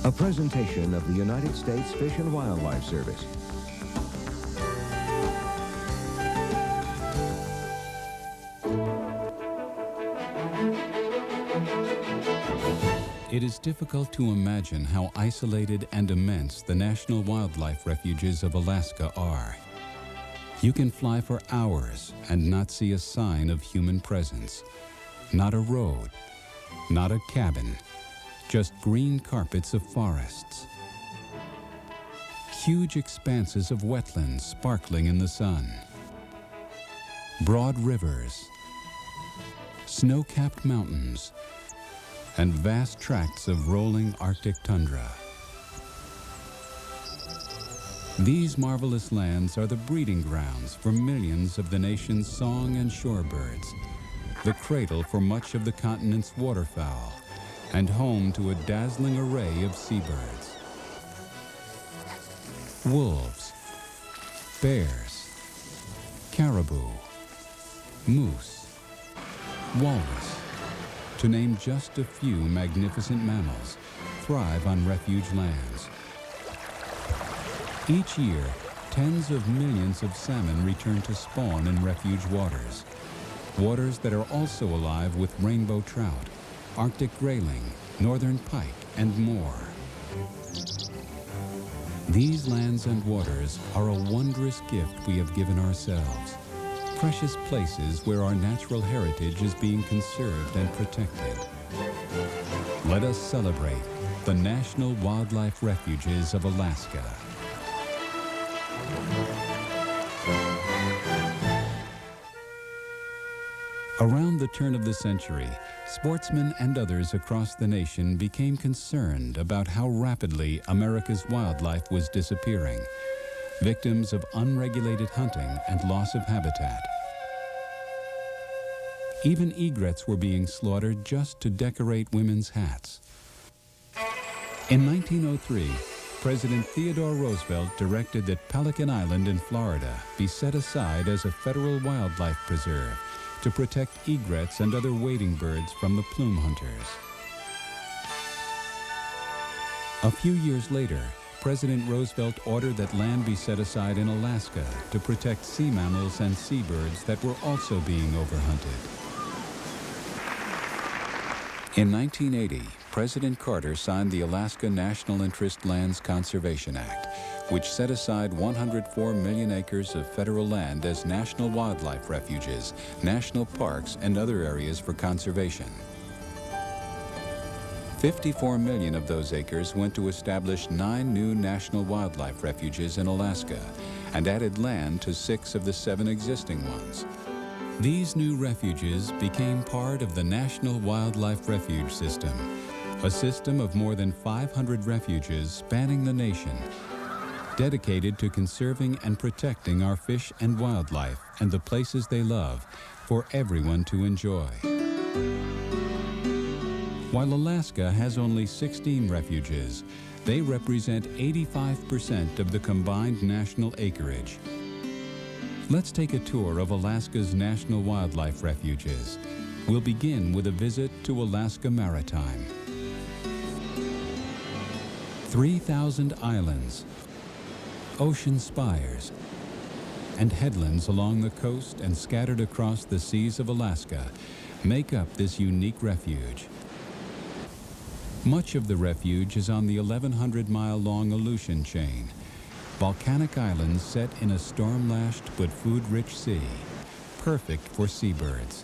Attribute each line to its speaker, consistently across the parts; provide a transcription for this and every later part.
Speaker 1: A presentation of the United States Fish and Wildlife Service.
Speaker 2: It is difficult to imagine how isolated and immense the National Wildlife Refuges of Alaska are. You can fly for hours and not see a sign of human presence. Not a road, not a cabin, just green carpets of forests. Huge expanses of wetlands sparkling in the sun. Broad rivers, snow-capped mountains, and vast tracts of rolling Arctic tundra. These marvelous lands are the breeding grounds for millions of the nation's song and shorebirds, the cradle for much of the continent's waterfowl, and home to a dazzling array of seabirds. Wolves, bears, caribou, moose, walrus, to name just a few magnificent mammals, thrive on refuge lands. Each year, tens of millions of salmon return to spawn in refuge waters, waters that are also alive with rainbow trout, Arctic grayling, northern pike, and more. These lands and waters are a wondrous gift we have given ourselves, precious places where our natural heritage is being conserved and protected. Let us celebrate the National Wildlife Refuges of Alaska. Around the turn of the century, sportsmen and others across the nation became concerned about how rapidly America's wildlife was disappearing, victims of unregulated hunting and loss of habitat. Even egrets were being slaughtered just to decorate women's hats. In 1903, President Theodore Roosevelt directed that Pelican Island in Florida be set aside as a federal wildlife preserve to protect egrets and other wading birds from the plume hunters. A few years later, President Roosevelt ordered that land be set aside in Alaska to protect sea mammals and seabirds that were also being overhunted. In 1980, President Carter signed the Alaska National Interest Lands Conservation Act, which set aside 104 million acres of federal land as national wildlife refuges, national parks, and other areas for conservation. 54 million of those acres went to establish 9 new national wildlife refuges in Alaska and added land to 6 of the 7 existing ones. These new refuges became part of the National Wildlife Refuge System, a system of more than 500 refuges spanning the nation, dedicated to conserving and protecting our fish and wildlife and the places they love for everyone to enjoy. While Alaska has only 16 refuges, they represent 85% of the combined national acreage. Let's take a tour of Alaska's national wildlife refuges. We'll begin with a visit to Alaska Maritime. 3,000 islands, ocean spires, and headlands along the coast and scattered across the seas of Alaska make up this unique refuge. Much of the refuge is on the 1,100-mile-long Aleutian chain, volcanic islands set in a storm-lashed but food-rich sea, perfect for seabirds.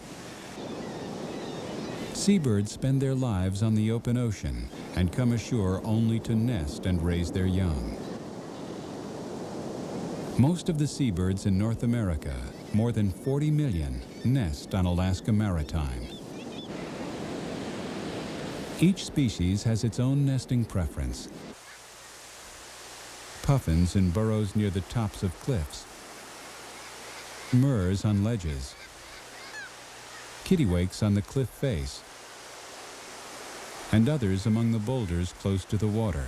Speaker 2: Seabirds spend their lives on the open ocean and come ashore only to nest and raise their young. Most of the seabirds in North America, more than 40 million, nest on Alaska Maritime. Each species has its own nesting preference. Puffins in burrows near the tops of cliffs, murres on ledges, kittiwakes on the cliff face, and others among the boulders close to the water.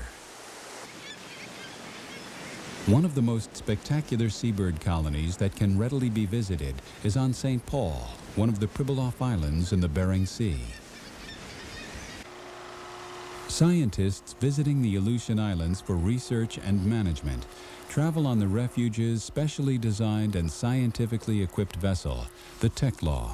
Speaker 2: One of the most spectacular seabird colonies that can readily be visited is on St. Paul, one of the Pribilof Islands in the Bering Sea. Scientists visiting the Aleutian Islands for research and management travel on the Refuge's specially designed and scientifically equipped vessel, the Techlaw.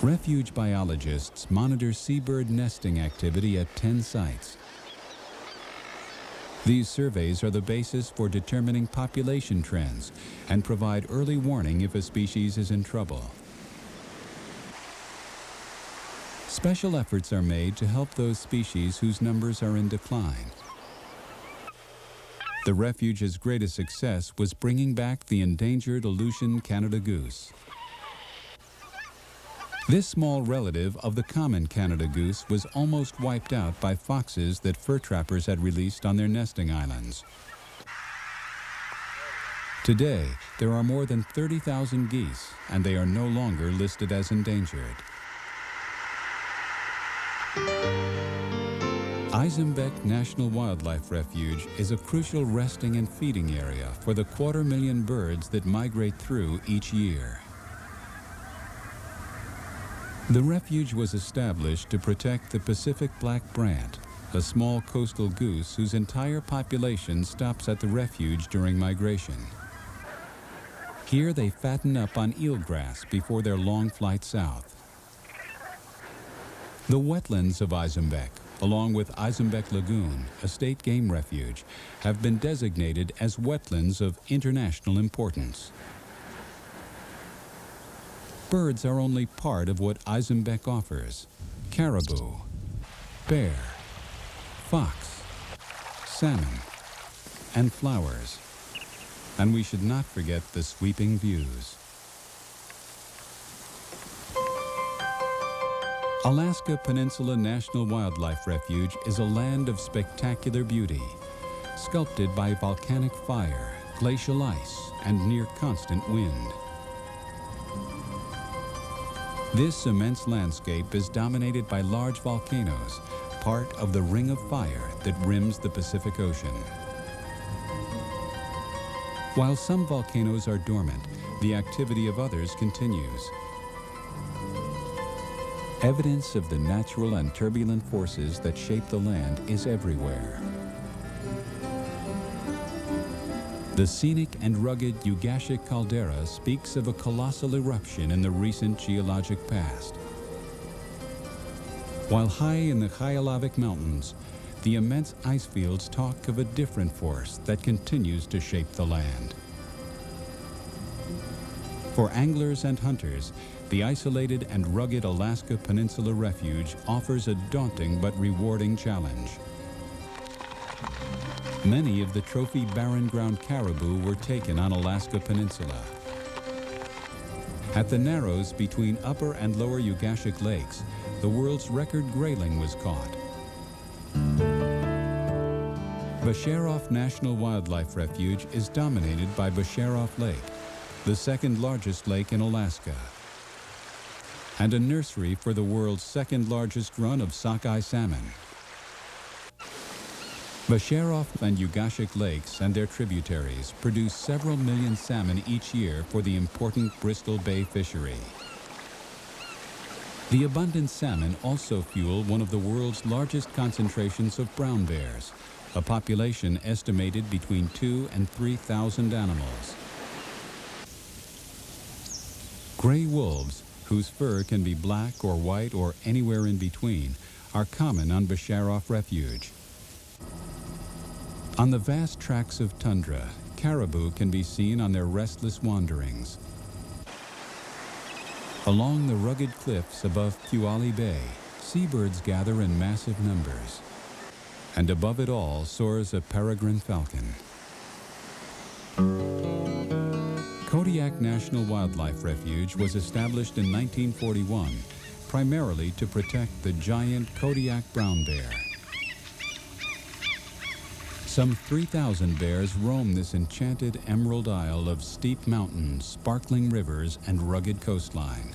Speaker 2: Refuge biologists monitor seabird nesting activity at 10 sites. These surveys are the basis for determining population trends and provide early warning if a species is in trouble. Special efforts are made to help those species whose numbers are in decline. The Refuge's greatest success was bringing back the endangered Aleutian Canada goose. This small relative of the common Canada goose was almost wiped out by foxes that fur trappers had released on their nesting islands. Today, there are more than 30,000 geese, and they are no longer listed as endangered. Izembek National Wildlife Refuge is a crucial resting and feeding area for the 250,000 birds that migrate through each year. The refuge was established to protect the Pacific black brant, a small coastal goose whose entire population stops at the refuge during migration. Here they fatten up on eelgrass before their long flight south. The wetlands of Izembek, along with Izembek Lagoon, a state game refuge, have been designated as wetlands of international importance. Birds are only part of what Izembek offers: caribou, bear, fox, salmon, and flowers. And we should not forget the sweeping views. Alaska Peninsula National Wildlife Refuge is a land of spectacular beauty, sculpted by volcanic fire, glacial ice, and near constant wind. This immense landscape is dominated by large volcanoes, part of the ring of fire that rims the Pacific Ocean. While some volcanoes are dormant, the activity of others continues. Evidence of the natural and turbulent forces that shape the land is everywhere. The scenic and rugged Ugashik caldera speaks of a colossal eruption in the recent geologic past. While high in the Khayelavik Mountains, the immense ice fields talk of a different force that continues to shape the land. For anglers and hunters, the isolated and rugged Alaska Peninsula Refuge offers a daunting but rewarding challenge. Many of the trophy barren ground caribou were taken on Alaska Peninsula. At the narrows between Upper and Lower Ugashik Lakes, the world's record grayling was caught. Basharoff National Wildlife Refuge is dominated by Basharoff Lake, the second largest lake in Alaska, and a nursery for the world's second largest run of sockeye salmon. Basharoff and Ugashik lakes and their tributaries produce several million salmon each year for the important Bristol Bay fishery. The abundant salmon also fuel one of the world's largest concentrations of brown bears, a population estimated between 2,000 and 3,000 animals. Gray wolves, whose fur can be black or white or anywhere in between, are common on Basharoff Refuge. On the vast tracts of tundra, caribou can be seen on their restless wanderings. Along the rugged cliffs above Puyallup Bay, seabirds gather in massive numbers. And above it all soars a peregrine falcon. Kodiak National Wildlife Refuge was established in 1941, primarily to protect the giant Kodiak brown bear. Some 3,000 bears roam this enchanted emerald isle of steep mountains, sparkling rivers, and rugged coastline.